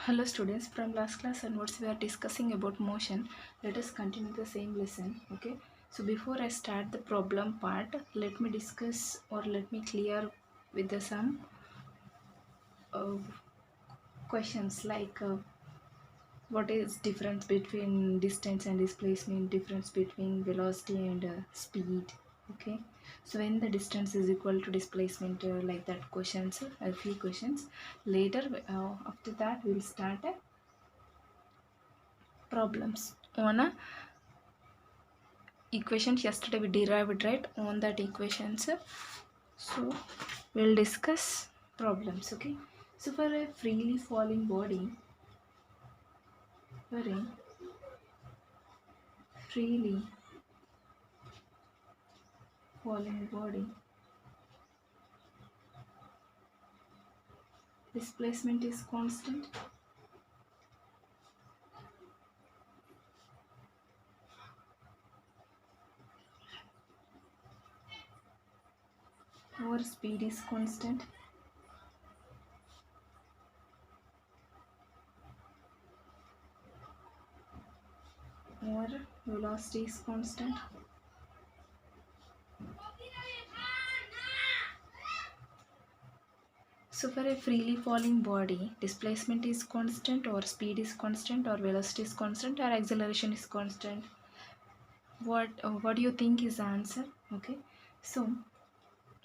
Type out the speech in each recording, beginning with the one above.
Hello students, from last class onwards we are discussing about motion. Let us continue the same lesson. Okay, so before I start the problem part, let me discuss or let me clear with the some uh, questions like what is difference between distance and displacement, difference between velocity and speed. Okay, so when the distance is equal to displacement, like that questions, a few questions later. After that we will start problems on a equations yesterday we derived right on that equations. So we'll discuss problems. Okay, so for a freely falling body, for a freely falling body, displacement is constant or speed is constant or velocity is constant. So for a freely falling body, displacement is constant or speed is constant or velocity is constant or acceleration is constant. What do you think is the answer? Okay, so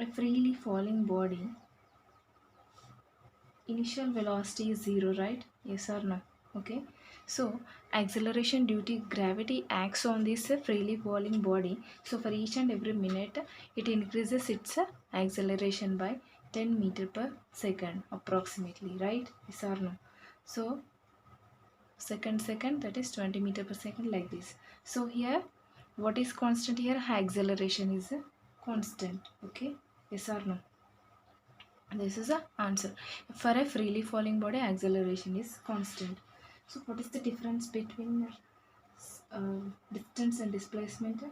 a freely falling body, initial velocity is zero, right? Yes or no? Okay, so acceleration due to gravity acts on this freely falling body. So for each and every minute, it increases its acceleration by 10 meter per second approximately, right? Yes or no? So second, that is 20 meter per second, like this. So here, what is constant here? Acceleration is constant. Okay, yes or no? This is the answer. For a freely falling body, acceleration is constant. So what is the difference between distance and displacement?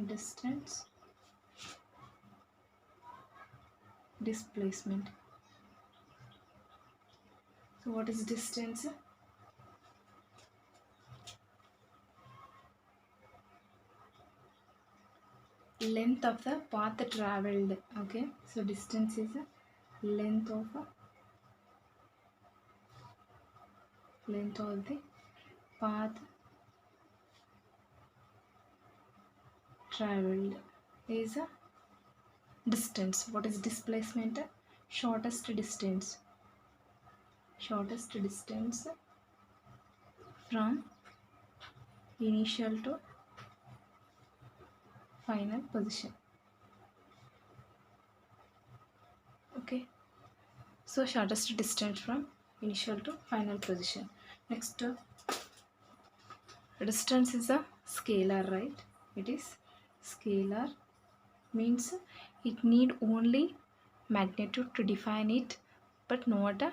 Distance, displacement. So what is distance? Length of the path traveled. Okay, so distance is length of the path traveled is a distance. What is displacement? Shortest distance. Shortest distance from initial to final position. Okay, so shortest distance from initial to final position. Next, distance is a scalar, right? It is scalar, means it need only magnitude to define it but not a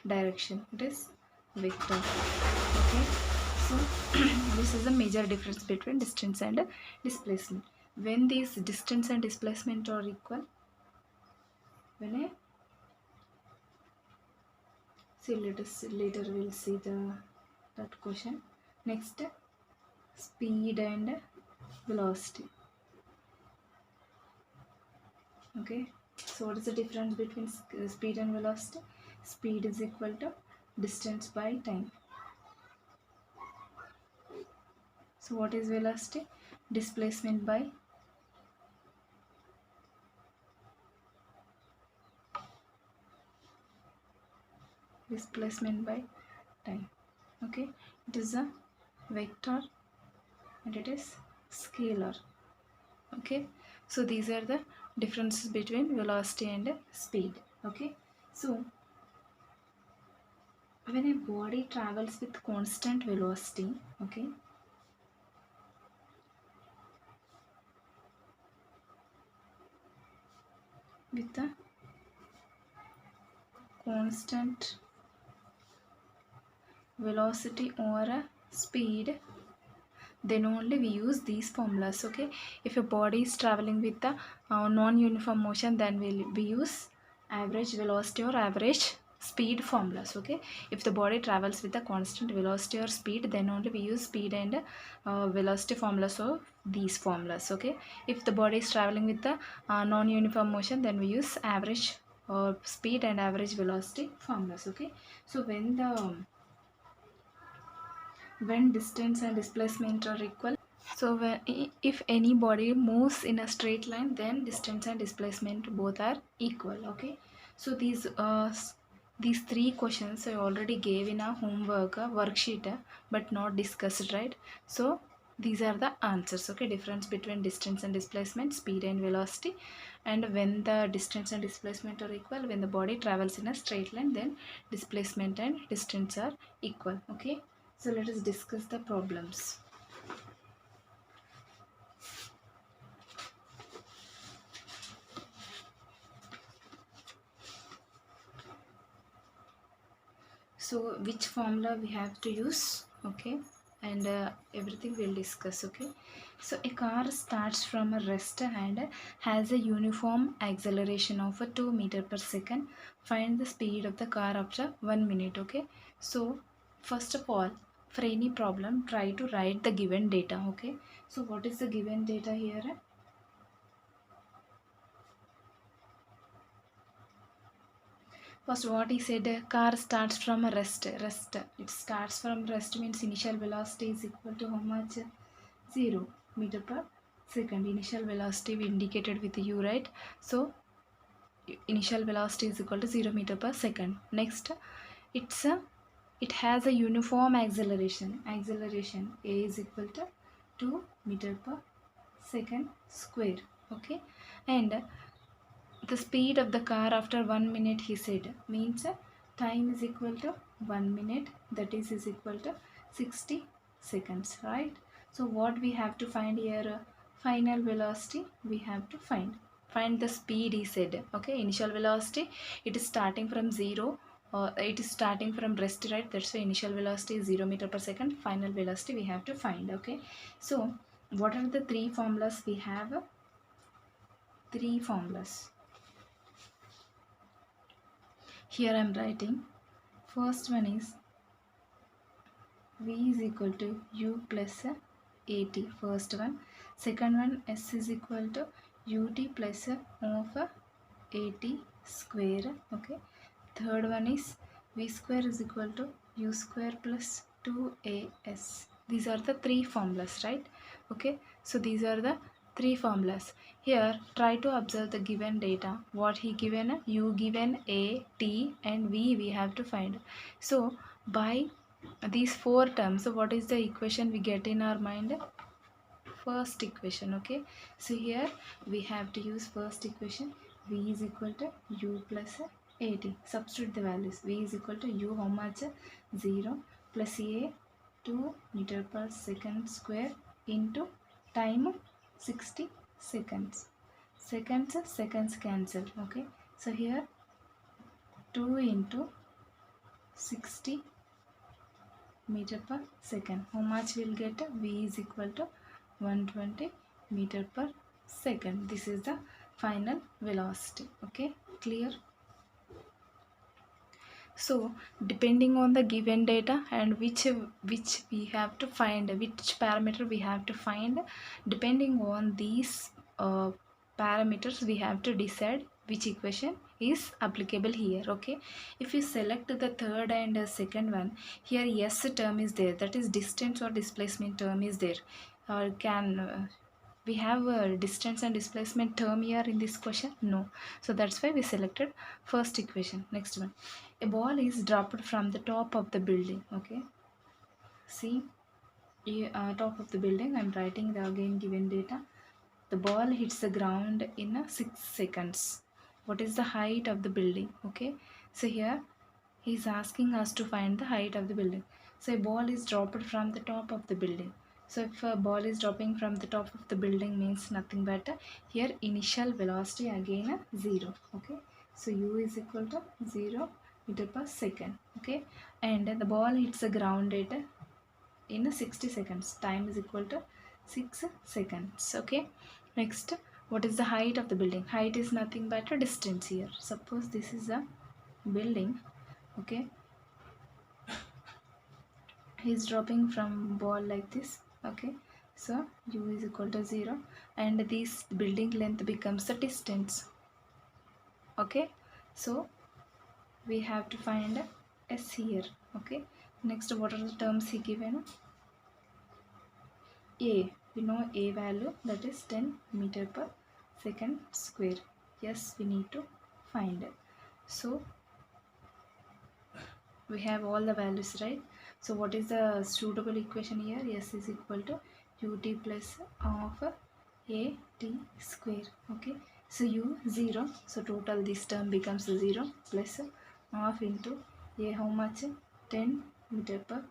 direction. It is vector. Okay, so this is a major difference between distance and displacement. When these distance and displacement are equal, when a see, later we'll see that question. Next, speed and velocity. Okay, so what is the difference between speed and velocity? Speed is equal to distance by time. So what is velocity? Displacement by time. Okay, it is a vector and it is scalar. Okay, so these are the differences between velocity and speed. Okay, so when a body travels with constant velocity, okay, with a constant velocity or a speed, then only we use these formulas. Okay, if a body is traveling with the non-uniform motion, then we use average velocity or average speed formulas. Okay, if the body travels with a constant velocity or speed, then only we use speed and velocity formulas of these formulas. Okay, if the body is traveling with the non-uniform motion, then we use average speed and average velocity formulas. Okay, so when distance and displacement are equal, so if any body moves in a straight line, then distance and displacement both are equal. Okay, so these three questions I already gave in a homework worksheet, but not discussed, right? So these are the answers. Okay, difference between distance and displacement, speed and velocity, and when the distance and displacement are equal, when the body travels in a straight line, then displacement and distance are equal. Okay, so let us discuss the problems. So which formula we have to use? Okay, and everything we'll discuss. Okay, so a car starts from a rest and has a uniform acceleration of a 2 meter per second. Find the speed of the car after 1 minute. Okay, so first of all, for any problem, try to write the given data. Okay, so what is the given data here? First, what he said, a car starts from a rest. Rest. It starts from rest means initial velocity is equal to how much? 0 meter per second. Initial velocity we indicated with u, right? So initial velocity is equal to 0 meter per second. Next, it has a uniform acceleration. Acceleration a is equal to 2 meter per second square. Okay, and the speed of the car after 1 minute, he said, means time is equal to 1 minute, that is equal to 60 seconds, right? So what we have to find here? Final velocity we have to find the speed, he said. Okay, initial velocity, it is starting from 0, it is starting from rest, right? That's why initial velocity is 0 meter per second. Final velocity we have to find. Okay, so what are the three formulas we have? Three formulas. Here I am writing. First one is V is equal to U plus AT. First one. Second one, S is equal to UT plus of AT square. Okay. Third one is V square is equal to U square plus 2AS. These are the three formulas, right? Okay. So these are the three formulas. Here try to observe the given data. What he given? U given A, T and V we have to find. So by these four terms, so what is the equation we get in our mind? First equation. Okay, so here we have to use first equation. V is equal to U plus AT. Substitute the values. V is equal to U, how much? 0 plus A 2 meter per second square into time 60 seconds. Seconds cancel. Okay, so here 2 into 60 meter per second. How much we'll get? V is equal to 120 meter per second. This is the final velocity. Okay, clear? So depending on the given data and which we have to find, which parameter we have to find, depending on these parameters we have to decide which equation is applicable here. Okay, if you select the third and second one, here yes term is there, that is distance or displacement term is there, or can we have a distance and displacement term here in this question? No. So that's why we selected first equation. Next one, a ball is dropped from the top of the building. Okay, see, top of the building, I'm writing the again given data. The ball hits the ground in 6 seconds. What is the height of the building? Okay, so here he is asking us to find the height of the building. So a ball is dropped from the top of the building. So if a ball is dropping from the top of the building means nothing but here initial velocity again 0. Okay, so U is equal to 0 meter per second. Okay, and the ball hits the ground at in 60 seconds. Time is equal to 6 seconds. Okay. Next, what is the height of the building? Height is nothing but a distance here. Suppose this is a building. Okay. He's dropping from ball like this. Okay. So u is equal to 0 and this building length becomes the distance. Okay. So we have to find s here. Okay. Next, what are the terms he given? A, we know A value, that is 10 meter per second square. Yes, we need to find it. So we have all the values, right? So what is the suitable equation here? S is equal to ut plus of a t square. Okay, so u 0, so total this term becomes 0 plus half into a, how much? 10 meter per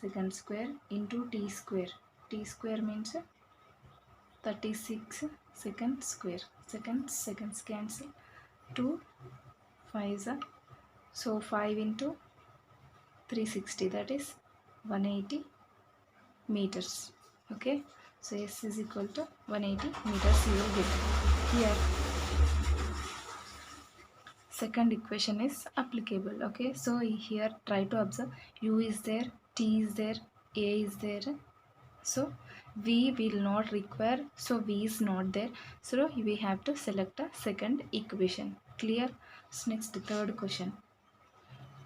second square into t square. T square means 36 second square. Seconds cancel. 2 5s are, so 5 into 360, that is 180 meters. Okay, so s is equal to 180 meters you will get here. Second equation is applicable. Okay, so here try to observe, u is there, t is there, a is there, so v will not require, so v is not there, so we have to select a second equation. Clear? So next, third question.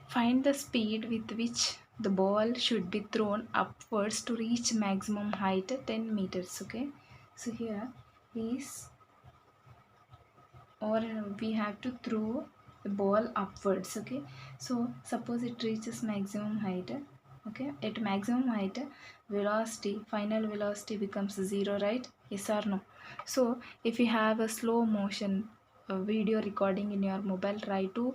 Find the speed with which the ball should be thrown upwards to reach maximum height 10 meters. Okay, so here is, or we have to throw the ball upwards. Okay, so suppose it reaches maximum height. Okay, at maximum height velocity, final velocity becomes 0, right? Yes or no? So if you have a slow motion video recording in your mobile, try to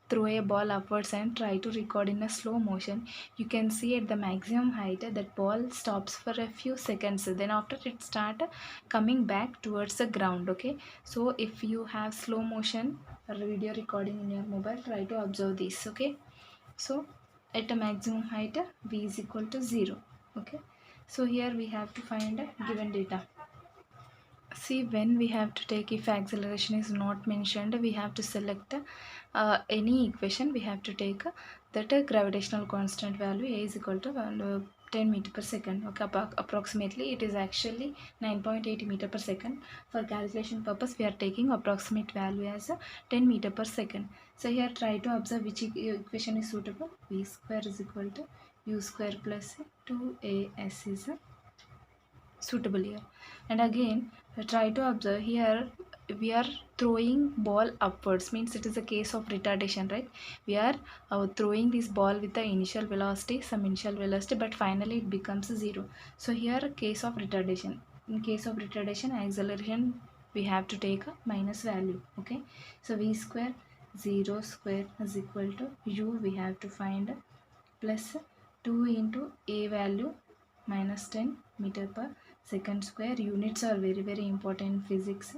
throw a ball upwards and try to record in a slow motion. You can see at the maximum height that ball stops for a few seconds, then after it start coming back towards the ground. Okay, so if you have slow motion video recording in your mobile, try to observe this. Okay, so at a maximum height v is equal to 0. Okay, so here we have to find given data. See, when we have to take, if acceleration is not mentioned, we have to select any equation. We have to take that gravitational constant value a is equal to 10 meter per second. Okay, approximately it is actually 9.8 meter per second. For calculation purpose, we are taking approximate value as 10 meter per second. So here try to observe which equation is suitable. V square is equal to u square plus 2as is suitable here. And again try to observe here, we are throwing ball upwards, means it is a case of retardation, right? We are throwing this ball with the initial velocity, some initial velocity, but finally it becomes 0. So here case of retardation. In case of retardation, acceleration we have to take a minus value. Okay, so v square 0 square is equal to u, we have to find plus 2 into a value minus 10 meter per second square. Units are very important in physics.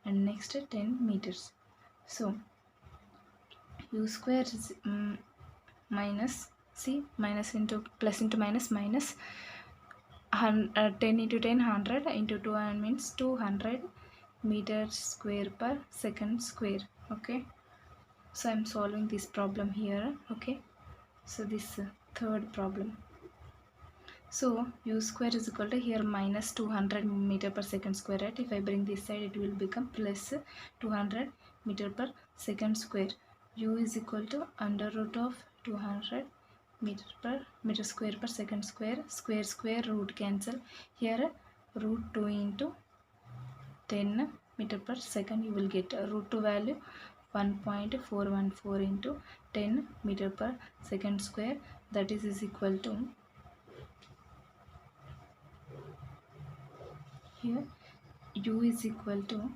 And next 10 meters. So u square is minus, see, minus into plus into minus, 10 into 10 100 into 2 and means 200 meters square per second square. Okay, so I'm solving this problem here. Okay, so this third problem. So u square is equal to here minus 200 meter per second square, right? If I bring this side, it will become plus 200 meter per second square. U is equal to under root of 200 meter square per second square. Square root cancel. Here root 2 into 10 meter per second, you will get root 2 value 1.414 into 10 meter per second square, that is equal to, here u is equal to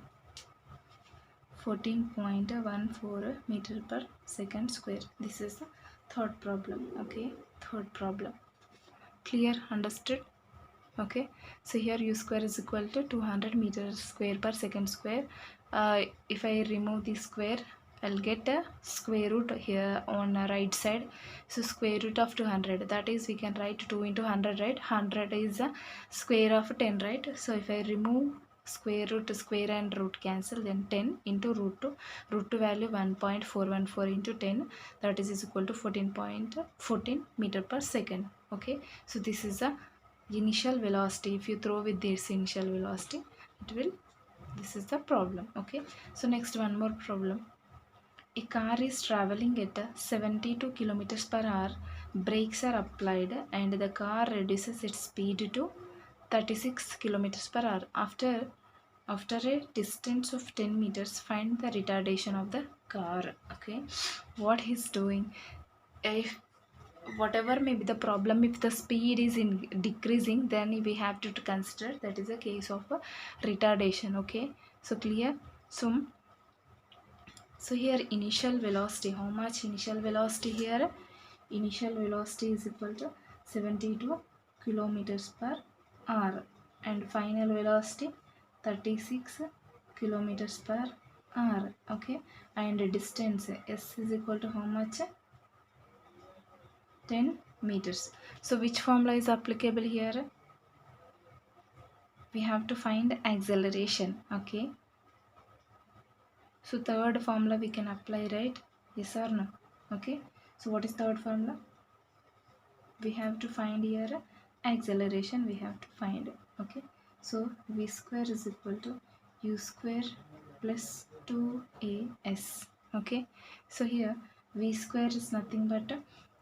14.14 meter per second square. This is the third problem. Okay, third problem. Clear? Understood? Okay, so here u square is equal to 200 meters square per second square. If I remove this square, I'll get a square root here on the right side. So square root of 200, that is we can write 2 into 100, right? 100 is a square of 10, right? So if I remove square root, square and root cancel, then 10 into root 2 value 1.414 into 10, that is equal to 14.14 meter per second. Okay, so this is the initial velocity. If you throw with this initial velocity, it will, this is the problem. Okay, so next one more problem. A car is traveling at 72 kilometers per hour. Brakes are applied and the car reduces its speed to 36 kilometers per hour. After a distance of 10 meters, find the retardation of the car. Okay, what he's doing, if whatever may be the problem, if the speed is decreasing, then we have to consider that is a case of a retardation. Okay, so clear. So here initial velocity, how much initial velocity here? Initial velocity is equal to 72 kilometers per hour and final velocity 36 kilometers per hour. Okay, and distance s is equal to how much? 10 meters. So which formula is applicable here? We have to find acceleration. Okay, so third formula we can apply, right? Yes or no? Okay, so what is third formula? We have to find here acceleration, we have to find. Okay, so v square is equal to u square plus 2as. Okay, so here v square is nothing but,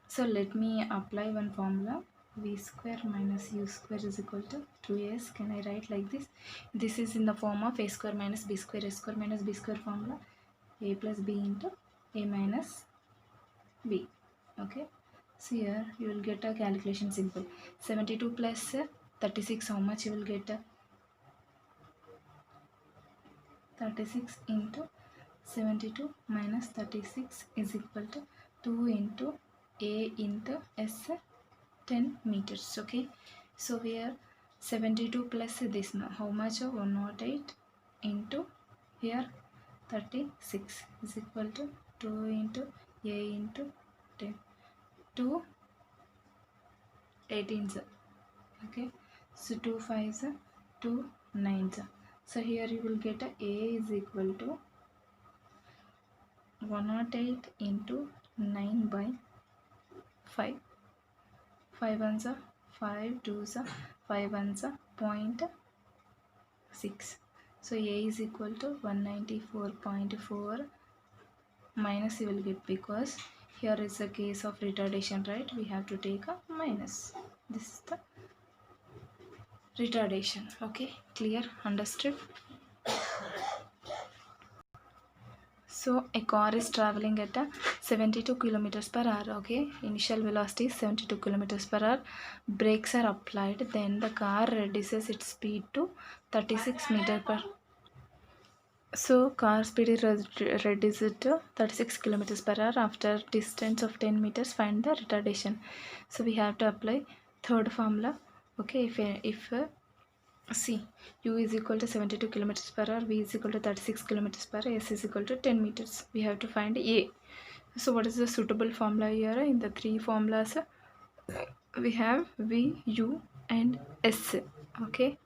so let me apply one formula. V square minus u square is equal to 2as. Can I write like this? This is in the form of a square minus b square. A square minus b square formula, a plus b into a minus b. Okay, so here you will get a calculation simple. 72 plus 36, how much you will get? 36 into 72 minus 36 is equal to 2 into a into s, 10 meters. Okay, so here 72 plus this, how much? 108 into here 36 is equal to 2 into a into 10, 2 18s. Okay, so 2 5s, 2 9s. So here you will get a is equal to 108 into 9 by 5. 5 ones are 5, 2s are 5 ones are 0.6. So a is equal to 194.4 minus you will get, because here is a case of retardation, right? We have to take a minus. This is the retardation. Okay, clear, understood? So a car is traveling at 72 kilometers per hour. Okay, initial velocity is 72 kilometers per hour. Brakes are applied, then the car reduces its speed to 36 meters per. So car speed is reduced to 36 kilometers per hour. After distance of 10 meters, find the retardation. So we have to apply third formula. Okay, if see, u is equal to 72 kilometers per hour, v is equal to 36 kilometers per hour, s is equal to 10 meters. We have to find a. So what is the suitable formula here? In the three formulas, we have v, u and s. Okay,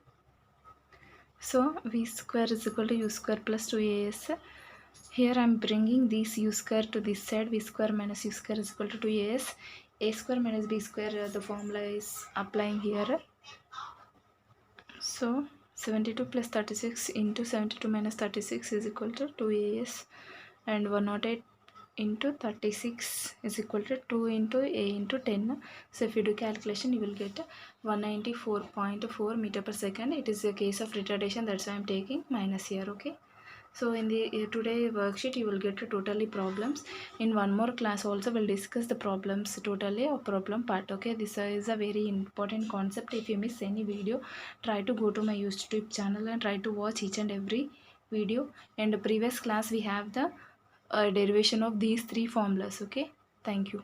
so v square is equal to u square plus 2as. Here I am bringing this u square to this side. V square minus u square is equal to 2as. A square minus b square, the formula is applying here. So 72 plus 36 into 72 minus 36 is equal to 2as, and 108 into 36 is equal to 2 into a into 10. So if you do calculation, you will get 194.4 meter per second. It is a case of retardation, that's why I am taking minus here. Okay, so in the today worksheet you will get totally problems. In one more class also we'll discuss the problems totally or problem part. Okay, this is a very important concept. If you miss any video, try to go to my YouTube channel and try to watch each and every video. In the previous class we have the derivation of these three formulas. Okay, thank you.